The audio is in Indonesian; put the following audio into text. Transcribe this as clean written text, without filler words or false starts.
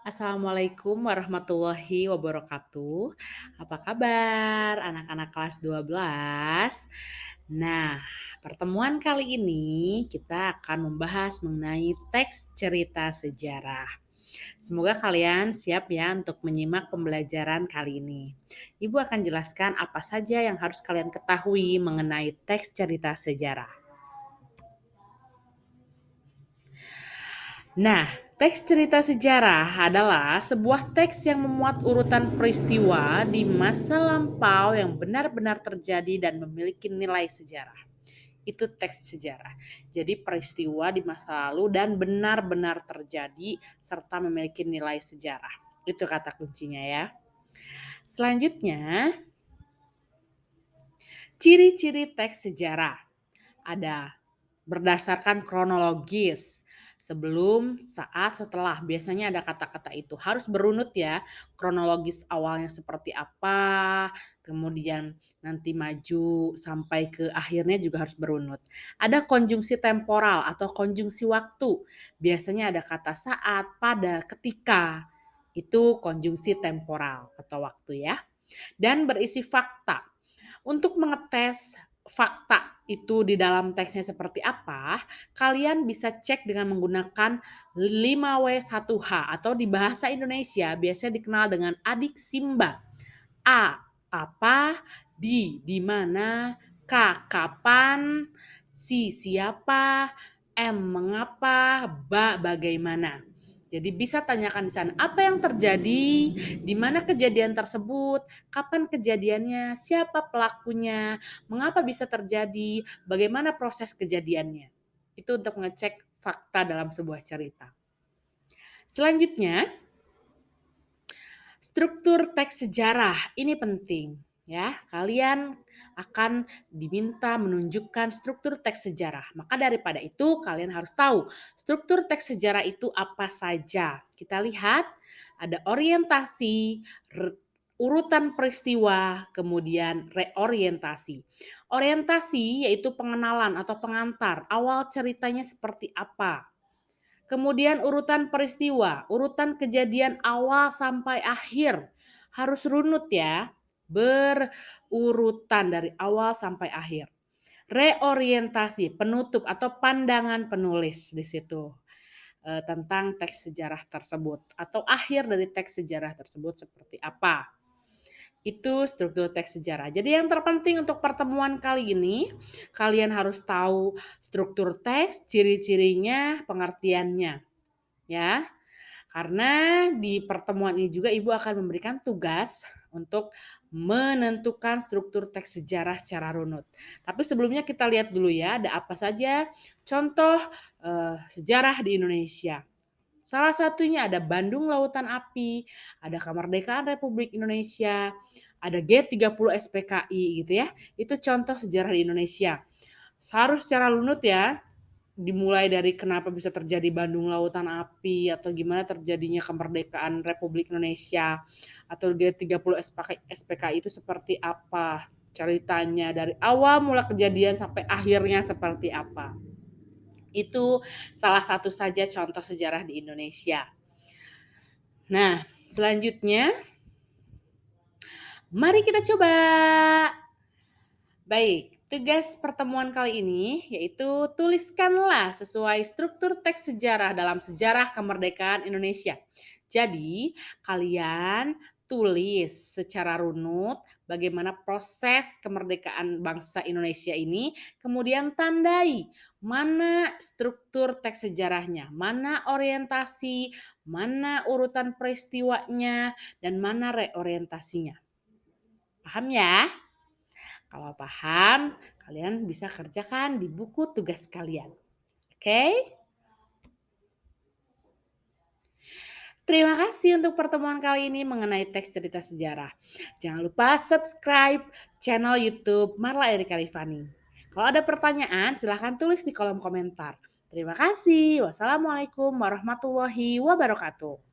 Assalamualaikum warahmatullahi wabarakatuh. Apa kabar anak-anak kelas 12? Nah, pertemuan kali ini kita akan membahas mengenai teks cerita sejarah. Semoga kalian siap ya untuk menyimak pembelajaran kali ini. Ibu akan jelaskan apa saja yang harus kalian ketahui mengenai teks cerita sejarah. Nah, teks cerita sejarah adalah sebuah teks yang memuat urutan peristiwa di masa lampau yang benar-benar terjadi dan memiliki nilai sejarah. Itu teks sejarah. Jadi peristiwa di masa lalu dan benar-benar terjadi serta memiliki nilai sejarah. Itu kata kuncinya ya. Selanjutnya, ciri-ciri teks sejarah. Ada berdasarkan kronologis, sebelum, saat, setelah. Biasanya ada kata-kata itu. Harus berunut ya, kronologis awalnya seperti apa, kemudian nanti maju sampai ke akhirnya juga harus berunut. Ada konjungsi temporal atau konjungsi waktu. Biasanya ada kata saat, pada, ketika. Itu konjungsi temporal atau waktu ya. Dan berisi fakta. Untuk mengetes fakta itu di dalam teksnya seperti apa, kalian bisa cek dengan menggunakan 5W1H atau di bahasa Indonesia biasa dikenal dengan adik Simba. A, apa, di mana, K, kapan, si, siapa, M, mengapa, bagaimana. Jadi bisa tanyakan di sana apa yang terjadi, di mana kejadian tersebut, kapan kejadiannya, siapa pelakunya, mengapa bisa terjadi, bagaimana proses kejadiannya. Itu untuk mengecek fakta dalam sebuah cerita. Selanjutnya, struktur teks sejarah ini penting ya. Kalian akan diminta menunjukkan struktur teks sejarah. Maka daripada itu kalian harus tahu struktur teks sejarah itu apa saja. Kita lihat ada orientasi, urutan peristiwa, kemudian reorientasi. Orientasi yaitu pengenalan atau pengantar, awal ceritanya seperti apa. Kemudian urutan peristiwa, urutan kejadian awal sampai akhir. Harus runut ya, berurutan dari awal sampai akhir. Reorientasi, penutup atau pandangan penulis di situ tentang teks sejarah tersebut atau akhir dari teks sejarah tersebut seperti apa. Itu struktur teks sejarah. Jadi yang terpenting untuk pertemuan kali ini, kalian harus tahu struktur teks, ciri-cirinya, pengertiannya. Ya, karena di pertemuan ini juga Ibu akan memberikan tugas untuk menentukan struktur teks sejarah secara runut. Tapi sebelumnya kita lihat dulu ya, ada apa saja contoh sejarah di Indonesia. Salah satunya ada Bandung Lautan Api, ada Kemerdekaan Republik Indonesia, ada G30 SPKI gitu ya. Itu contoh sejarah di Indonesia. Harus secara lunut ya, dimulai dari kenapa bisa terjadi Bandung Lautan Api atau gimana terjadinya kemerdekaan Republik Indonesia atau G30 SPKI itu seperti apa ceritanya dari awal mula kejadian sampai akhirnya seperti apa. Itu salah satu saja contoh sejarah di Indonesia. Nah, selanjutnya mari kita coba. Baik, tugas pertemuan kali ini yaitu tuliskanlah sesuai struktur teks sejarah dalam sejarah kemerdekaan Indonesia. Jadi, kalian tulis secara runut bagaimana proses kemerdekaan bangsa Indonesia ini, kemudian tandai mana struktur teks sejarahnya, mana orientasi, mana urutan peristiwanya, dan mana reorientasinya. Paham ya? Kalau paham, kalian bisa kerjakan di buku tugas kalian. Oke? Terima kasih untuk pertemuan kali ini mengenai teks cerita sejarah. Jangan lupa subscribe channel YouTube Marla Erika Rifani. Kalau ada pertanyaan, silahkan tulis di kolom komentar. Terima kasih. Wassalamualaikum warahmatullahi wabarakatuh.